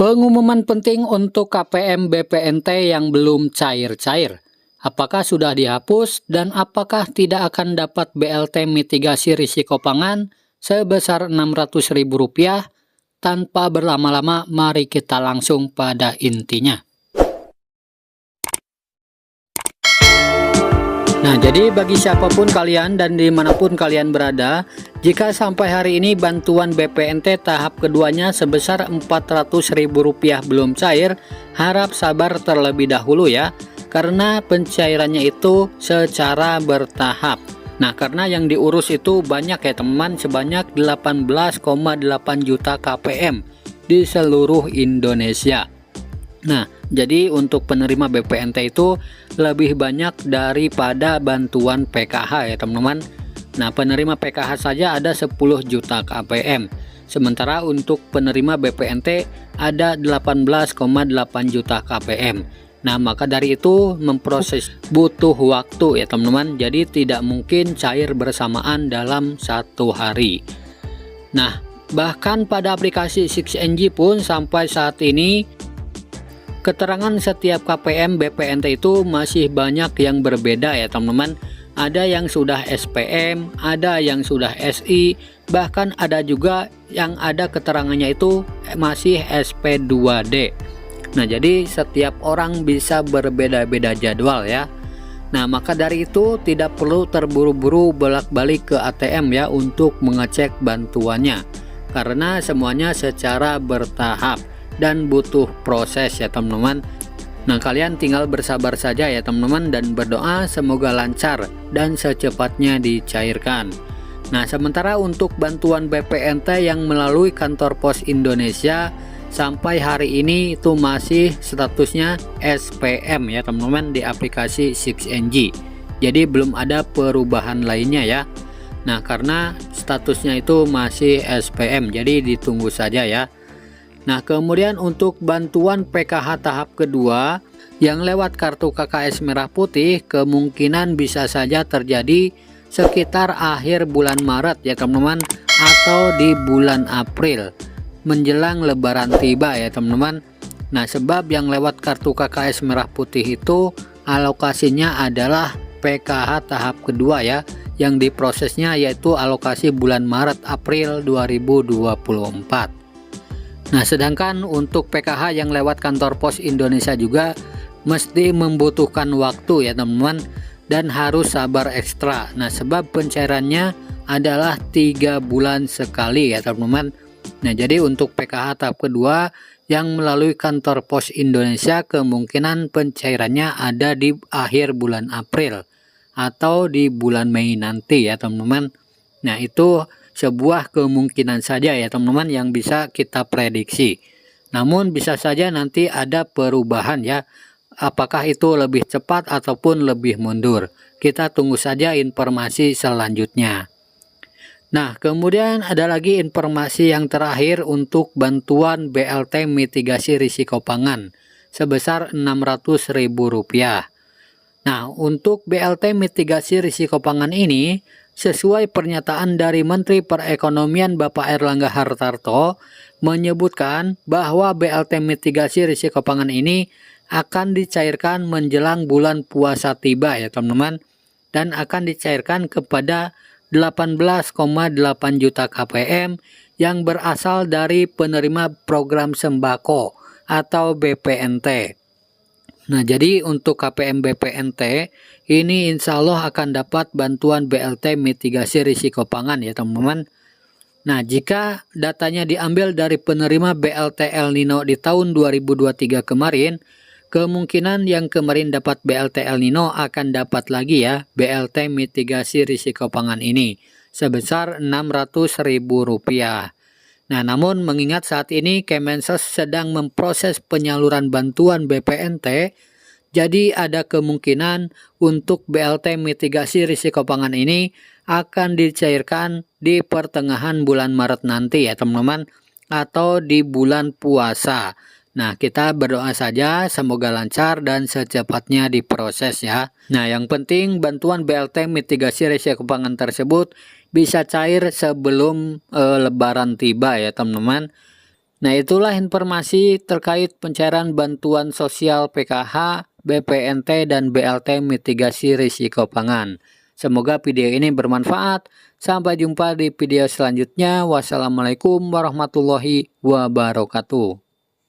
Pengumuman penting untuk KPM BPNT yang belum cair-cair. Apakah sudah dihapus dan apakah tidak akan dapat BLT mitigasi risiko pangan sebesar Rp600.000? Tanpa berlama-lama, mari kita langsung pada intinya. Nah, jadi bagi siapapun kalian dan dimanapun kalian berada, jika sampai hari ini bantuan BPNT tahap keduanya sebesar Rp400.000 belum cair, harap sabar terlebih dahulu ya, karena pencairannya itu secara bertahap. Nah, karena yang diurus itu banyak ya teman, sebanyak 18,8 juta KPM di seluruh Indonesia. Nah, jadi untuk penerima BPNT itu lebih banyak daripada bantuan PKH ya teman-teman. Nah, penerima PKH saja ada 10 juta KPM. Sementara untuk penerima BPNT ada 18,8 juta KPM. Nah, maka dari itu memproses butuh waktu ya teman-teman. Jadi tidak mungkin cair bersamaan dalam satu hari. Nah, bahkan pada aplikasi 6NG pun sampai saat ini keterangan setiap KPM BPNT itu masih banyak yang berbeda ya teman-teman. Ada yang sudah SPM, ada yang sudah SI, bahkan ada juga yang ada keterangannya itu masih SP2D. Nah, jadi setiap orang bisa berbeda-beda jadwal ya. Nah, maka dari itu tidak perlu terburu-buru bolak-balik ke ATM ya untuk mengecek bantuannya, karena semuanya secara bertahap dan butuh proses ya teman-teman. Nah, kalian tinggal bersabar saja ya teman-teman dan berdoa semoga lancar dan secepatnya dicairkan. Nah, sementara untuk bantuan BPNT yang melalui kantor pos Indonesia sampai hari ini itu masih statusnya SPM ya teman-teman di aplikasi 6NG. Jadi belum ada perubahan lainnya ya. Nah, karena statusnya itu masih SPM, jadi ditunggu saja ya. Nah, kemudian untuk bantuan PKH tahap kedua yang lewat kartu KKS Merah Putih kemungkinan bisa saja terjadi sekitar akhir bulan Maret ya teman-teman, atau di bulan April menjelang Lebaran tiba ya teman-teman. Nah, sebab yang lewat kartu KKS Merah Putih itu alokasinya adalah PKH tahap kedua ya, yang diprosesnya yaitu alokasi bulan Maret April 2024. Nah, sedangkan untuk PKH yang lewat kantor pos Indonesia juga mesti membutuhkan waktu ya teman-teman, dan harus sabar ekstra. Nah, sebab pencairannya adalah 3 bulan sekali ya teman-teman. Nah, jadi untuk PKH tahap kedua yang melalui kantor pos Indonesia kemungkinan pencairannya ada di akhir bulan April atau di bulan Mei nanti ya teman-teman. Nah, itu sebuah kemungkinan saja ya teman-teman yang bisa kita prediksi. Namun bisa saja nanti ada perubahan ya. Apakah itu lebih cepat ataupun lebih mundur? Kita tunggu saja informasi selanjutnya. Nah, kemudian ada lagi informasi yang terakhir untuk bantuan BLT mitigasi risiko pangan sebesar Rp600.000. Nah, untuk BLT mitigasi risiko pangan ini sesuai pernyataan dari Menteri Perekonomian Bapak Airlangga Hartarto menyebutkan bahwa BLT mitigasi risiko pangan ini akan dicairkan menjelang bulan puasa tiba ya teman-teman, dan akan dicairkan kepada 18,8 juta KPM yang berasal dari penerima program sembako atau BPNT. Nah, jadi untuk KPM BPNT ini insya Allah akan dapat bantuan BLT mitigasi risiko pangan ya teman-teman. Nah, jika datanya diambil dari penerima BLT El Nino di tahun 2023 kemarin, kemungkinan yang kemarin dapat BLT El Nino akan dapat lagi ya BLT mitigasi risiko pangan ini sebesar Rp600.000. Nah, namun mengingat saat ini Kemensos sedang memproses penyaluran bantuan BPNT, jadi ada kemungkinan untuk BLT mitigasi risiko pangan ini akan dicairkan di pertengahan bulan Maret nanti ya teman-teman, atau di bulan puasa. Nah, kita berdoa saja semoga lancar dan secepatnya diproses ya. Nah, yang penting bantuan BLT mitigasi risiko pangan tersebut bisa cair sebelum Lebaran tiba ya teman-teman. Nah, itulah informasi terkait pencairan bantuan sosial PKH, BPNT, dan BLT mitigasi risiko pangan. Semoga video ini bermanfaat. Sampai jumpa di video selanjutnya. Wassalamualaikum warahmatullahi wabarakatuh.